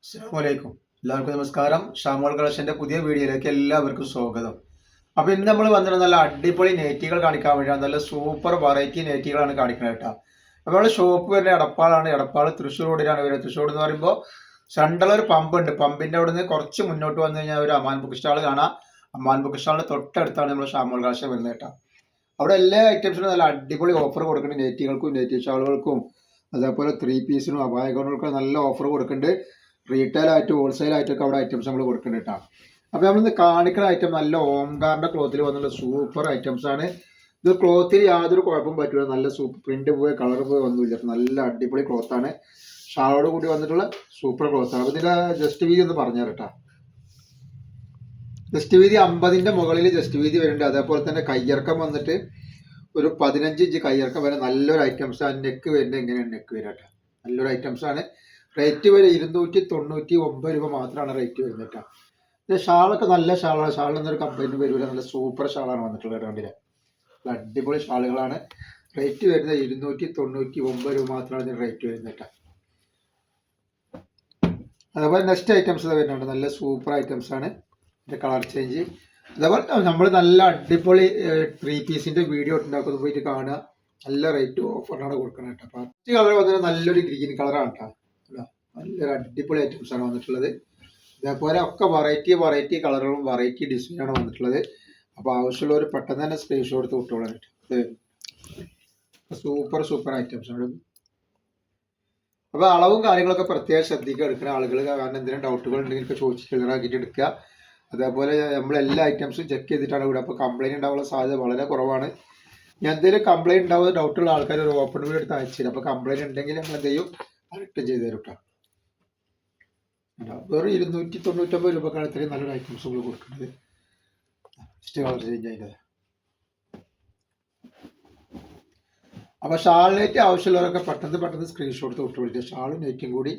അസ്സലാമലൈക്കും. എല്ലാവർക്കും നമസ്കാരം. ഷാമോൾ കളക്ഷന്റെ പുതിയ വീഡിയോയിലേക്ക് എല്ലാവർക്കും സ്വാഗതം. അപ്പൊ ഇന്ന് നമ്മൾ വന്നിട്ട് നല്ല അടിപൊളി നെറ്റികൾ കാണിക്കാൻ വേണ്ടിയാണ്. നല്ല സൂപ്പർ വെറൈറ്റി നെറ്റികളാണ് കാണിക്കുന്നത് കേട്ടോ. അപ്പൊ നമ്മുടെ ഷോപ്പ് വരുന്ന എടപ്പാളാണ്. എടപ്പാൾ തൃശ്ശൂർ റോഡിലാണ് വരുന്നത്. തൃശ്ശൂർ എന്ന് പറയുമ്പോൾ സെൻട്രൽ ഒരു പമ്പ് ഉണ്ട്. പമ്പിന്റെ അവിടെ നിന്ന് കുറച്ച് മുന്നോട്ട് വന്നു കഴിഞ്ഞാൽ ഒരു അമാൻ ബുക്ക് സ്റ്റാൾ കാണാം. അമാൻ ബുക്ക് സ്റ്റാളിന്റെ തൊട്ടടുത്താണ് നമ്മൾ ഷാമോൾ കളക്ഷൻ വരുന്നത് കേട്ടോ. അവിടെ എല്ലാ ഐറ്റംസിനും നല്ല അടിപൊളി ഓഫർ കൊടുക്കുന്നുണ്ട്. നെറ്റികൾക്കും നെറ്റി ഷാളുകൾക്കും അതേപോലെ 3 പീസിനും അപായകങ്ങൾക്കും നല്ല ഓഫർ കൊടുക്കുന്നുണ്ട്. റീറ്റെയിൽ ആയിട്ട് ഹോൾസെയിൽ ആയിട്ടൊക്കെ അവിടെ ഐറ്റംസ് നമ്മൾ കൊടുക്കുന്നുണ്ട് കേട്ടോ. അപ്പോൾ നമ്മളിന്ന് കാണിക്കുന്ന ഐറ്റം നല്ല ഓംകാറിന്റെ ക്ലോത്തിൽ വന്നുള്ള സൂപ്പർ ഐറ്റംസ് ആണ്. ഇത് ക്ലോത്തിൽ യാതൊരു കുഴപ്പവും പറ്റില്ല. നല്ല സൂപ്പർ പ്രിന്റ് പോയ കളർ പോയി ഒന്നുമില്ല. നല്ല അടിപൊളി ക്ലോത്താണ്. ഷാളോട് കൂടി വന്നിട്ടുള്ള സൂപ്പർ ക്ലോത്താണ്. അപ്പോൾ ഇതിന്റെ ജസ്റ്റ് വീതി ഒന്ന് പറഞ്ഞു കേട്ടോ. ജസ്റ്റ് വീതി 50ന്റെ മുകളിൽ ജസ്റ്റ് വീതി വരുന്നുണ്ട്. അതേപോലെ തന്നെ കയ്യിറക്കം വന്നിട്ട് ഒരു 15 ഇഞ്ച് കയ്യിറക്കം വരെ നല്ലൊരു ഐറ്റംസ് ആണ്. നെക്ക് വരുന്നത് എങ്ങനെയാണ് നെക്ക് വരിക കേട്ടോ. നല്ലൊരു ഐറ്റംസ് ആണ്. റേറ്റ് വരെ 299 രൂപ മാത്രമാണ് റേറ്റ് വരുന്നത് കേട്ടോ. ഇത് ഷാളൊക്കെ നല്ല ഷാളാണ്. ഷാളിനൊന്നൊരു കംപ്ലൈൻറ്റ് വരില്ല. നല്ല സൂപ്പർ ഷാളാണ് വന്നിട്ടുള്ളത് കണ്ടില്ലേ. നല്ല അടിപൊളി ഷാളുകളാണ്. റേറ്റ് വരുന്നത് 299 രൂപ മാത്രമാണ് ഇതിന് റേറ്റ് വരുന്നത് കേട്ടോ. അതേപോലെ നെക്സ്റ്റ് ഐറ്റംസ് വരുന്നുണ്ട്. നല്ല സൂപ്പർ ഐറ്റംസ് ആണ്. ഇതിൻ്റെ കളർ ചേഞ്ച് അതേപോലെ നമ്മൾ നല്ല അടിപൊളി 3 പീസിൻ്റെ വീഡിയോ ഉണ്ടാക്കുന്നത് പോയിട്ട് കാണുക. നല്ല റേറ്റ് ഓഫറിനാണ് കൊടുക്കുന്നത് കേട്ടോ. ഫസ്റ്റ് കളർ വന്നിട്ട് നല്ലൊരു ഗ്രീൻ കളറാണ് കേട്ടോ. നല്ലൊരു അടിപൊളി ഐറ്റംസ് ആണ് വന്നിട്ടുള്ളത്. ഇതേപോലെ ഒക്കെ വെറൈറ്റി കളറുകളും വെറൈറ്റി ഡിസൈനാണ് വന്നിട്ടുള്ളത്. അപ്പോൾ ആവശ്യമുള്ളവർ പെട്ടെന്ന് തന്നെ സ്ക്രീൻഷോട്ട് എടുത്ത് വിട്ടോളാം കേട്ടോ. സൂപ്പർ ഐറ്റംസ് ആണ്. അപ്പോൾ അളവും കാര്യങ്ങളൊക്കെ പ്രത്യേകം ശ്രദ്ധിക്കുക എടുക്കുന്ന ആളുകൾ. കാരണം എന്തെങ്കിലും ഡൗട്ടുകൾ ഉണ്ടെങ്കിൽ ഒക്കെ ചോദിച്ച് ക്ലിയർ ആക്കിയിട്ട് എടുക്കുക. അതേപോലെ നമ്മൾ എല്ലാ ഐറ്റംസും ചെക്ക് ചെയ്തിട്ടാണ് ഇവിടെ. അപ്പോൾ കംപ്ലൈൻറ്റ് ഉണ്ടാവാനുള്ള സാധ്യത വളരെ കുറവാണ്. ഞാൻ എന്തെങ്കിലും കംപ്ലൈൻറ്റ് ഉണ്ടാവുന്ന ഡൗട്ടുള്ള ആൾക്കാർ ഒരു ഓപ്പൺ വീഡിയോ എടുത്ത് അയച്ചു തരും. അപ്പോൾ കംപ്ലൈൻറ്റ് ഉണ്ടെങ്കിൽ നമ്മൾ എന്ത് ചെയ്യും, റിട്ടേൺ ചെയ്ത് തരും കേട്ടോ. വെറും 299 രൂപക്കാണ് ഇത്രയും നല്ലൊരു ഐറ്റംസ് നമ്മൾ കൊടുക്കുന്നത്. കളർ ചേഞ്ച് ആയിട്ട്. അപ്പോൾ ഷാൾ നെറ്റ് ആവശ്യമുള്ളവരൊക്കെ പെട്ടെന്ന് സ്ക്രീൻഷോട്ട് തൊട്ട് വിളിക്കുക. ഷാളും നെറ്റും കൂടി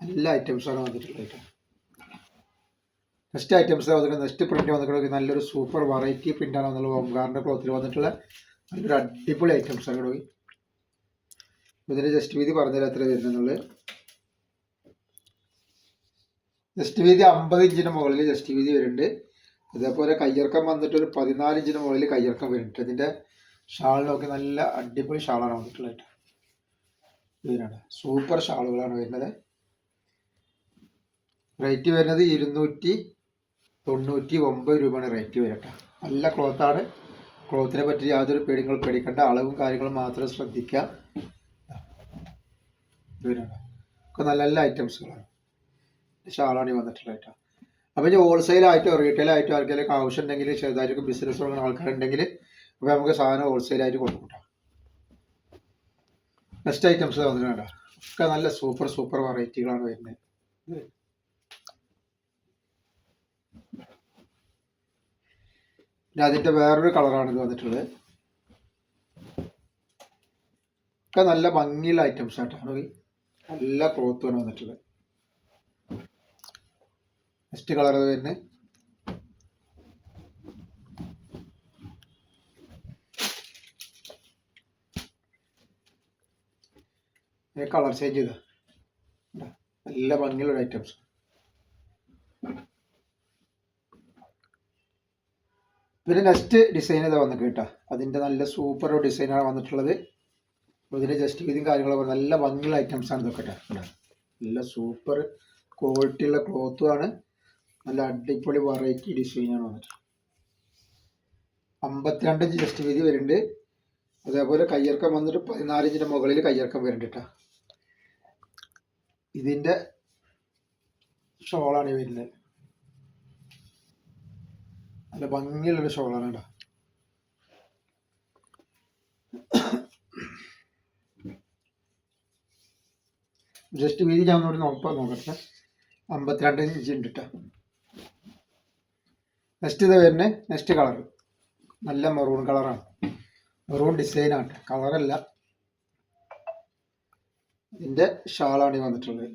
നല്ല ഐറ്റംസാണ് വന്നിട്ടുള്ളത്. നെക്സ്റ്റ് ഐറ്റംസ് വന്നിട്ട് നെക്സ്റ്റ് പ്രിന്റ് വന്നിട്ട് നല്ലൊരു സൂപ്പർ വെറൈറ്റി പ്രിന്റാണ് വന്നുള്ളത്. ഓംകാറിന്റെ ക്ലോത്തിൽ വന്നിട്ടുള്ള നല്ലൊരു അടിപൊളി ഐറ്റംസ് ആണ് കൂടി. ഇതിന് ജസ്റ്റ് വീതി പറഞ്ഞുതരാം എത്ര വരുന്നുള്ളത്. ജസ്റ്റ് വീതി 50 ഇഞ്ചിന് മുകളിൽ ജസ്റ്റ് വീതി വരുന്നുണ്ട്. അതേപോലെ കയ്യിറക്കം വന്നിട്ട് ഒരു 14 ഇഞ്ചിന് മുകളിൽ കയ്യിറക്കം വരുന്നുണ്ട്. ഇതിൻ്റെ ഷാളിനൊക്കെ നല്ല അടിപൊളി ഷാളാണ് വന്നിട്ടുള്ളത്. ഇതിനാണ് സൂപ്പർ ഷാളുകളാണ് വരുന്നത്. റേറ്റ് വരുന്നത് 299 രൂപയാണ് റേറ്റ് വരട്ടെ. നല്ല ക്ലോത്താണ്. ക്ലോത്തിനെ പറ്റി യാതൊരു പേടികളും പേടിക്കേണ്ട. അളവും കാര്യങ്ങളും മാത്രം ശ്രദ്ധിക്കുക. ഇതിനാണ് ഒക്കെ നല്ല ഐറ്റംസുകളാണ്. ഷാളാണ് വന്നിട്ടുള്ളത് കേട്ടോ. അപ്പോൾ ഇനി ഹോൾസെയിലായിട്ടോ റീറ്റെയിലായിട്ടോ ആർക്കെങ്കിലും ആവശ്യം ഉണ്ടെങ്കിൽ ചെറുതായിട്ട് ബിസിനസ് തുടങ്ങുന്ന ആൾക്കാരുണ്ടെങ്കിൽ അപ്പോൾ നമുക്ക് സാധനം ഹോൾസെയിലായിട്ട് കൊടുക്കും. നെക്സ്റ്റ് ഐറ്റംസ് വന്നിട്ടുണ്ട്. ഒക്കെ നല്ല സൂപ്പർ വെറൈറ്റികളാണ് വരുന്നത്. പിന്നെ അതിൻ്റെ വേറൊരു കളറാണ് ഇത് വന്നിട്ടുള്ളത്. ഒക്കെ നല്ല ഭംഗിയുള്ള ഐറ്റംസ് ആയിട്ടാണ്. നല്ല ക്ലോത്തുമാണ് വന്നിട്ടുള്ളത്. നെക്സ്റ്റ് കളർ വരുന്നത് കളർ ചേഞ്ച് ചെയ്ത നല്ല ഭംഗിയുള്ള ഐറ്റംസ്. പിന്നെ നെക്സ്റ്റ് ഡിസൈൻ ഇതാ വന്നിട്ട് കേട്ടോ. അതിൻ്റെ നല്ല സൂപ്പർ ഡിസൈനാണ് വന്നിട്ടുള്ളത്. ഇതിൻ്റെ ജസ്റ്റ് വീതിയും കാര്യങ്ങളൊക്കെ നല്ല ഭംഗിയുള്ള ഐറ്റംസാണ് ഇതൊക്കെ കേട്ടോ. നല്ല സൂപ്പർ ക്വാളിറ്റിയുള്ള ക്ലോത്തുമാണ്. നല്ല അടിപൊളി വെറൈറ്റി ഡിസൈനാണ് വന്നിട്ട്. 52 ഇഞ്ച് ജസ്റ്റ് വീതി വരുന്നുണ്ട്. അതേപോലെ കയ്യിറക്കം വന്നിട്ട് 14 ഇഞ്ചിൻ്റെ മുകളിൽ കയ്യിറക്കം വരുന്നുണ്ട് കേട്ടോ. ഇതിൻ്റെ ഷോളാണ് വരുന്നത്. നല്ല ഭംഗിയുള്ളൊരു ഷോളാണ് കേട്ടോ. ജസ്റ്റ് വീതി ഞാൻ നോക്കട്ടെ. 52 ഇഞ്ച് ഉണ്ട് കേട്ടോ. നെക്സ്റ്റ് ഇത് വരുന്നത് നെക്സ്റ്റ് കളർ നല്ല മെറൂൺ കളറാണ്. മെറൂൺ ഡിസൈനാണ്, കളറല്ല. ഇതിൻ്റെ ഷാളാണ് വന്നിട്ടുള്ളത്.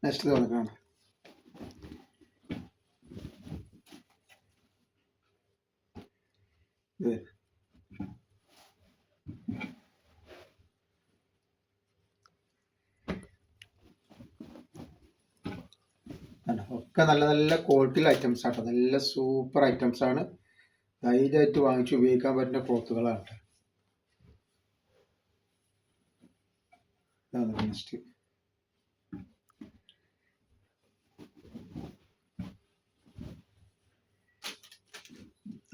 നെക്സ്റ്റ് വന്നിട്ടാണ് ഒക്കെ നല്ല നല്ല ക്വാളിറ്റിയുള്ള ഐറ്റംസ് ആട്ടോ, നല്ല സൂപ്പർ ഐറ്റംസ് ആണ്. ധൈര്യമായിട്ട് വാങ്ങിച്ച് ഉപയോഗിക്കാൻ പറ്റുന്ന ക്ലോത്തുകളാണ്. നെക്സ്റ്റ്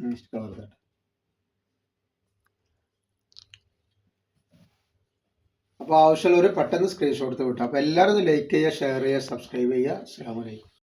നെക്സ്റ്റ് കളർ തന്നെ. അപ്പോൾ ആവശ്യമുള്ളവർ പെട്ടെന്ന് സ്ക്രീൻഷോട്ട് എടുത്ത് വിട്ടാൽ. അപ്പോൾ എല്ലാവരും ഒന്ന് ലൈക്ക് ചെയ്യുക, ഷെയർ ചെയ്യുക, സബ്സ്ക്രൈബ് ചെയ്യുക. അസ്സലാമു അലൈക്കും.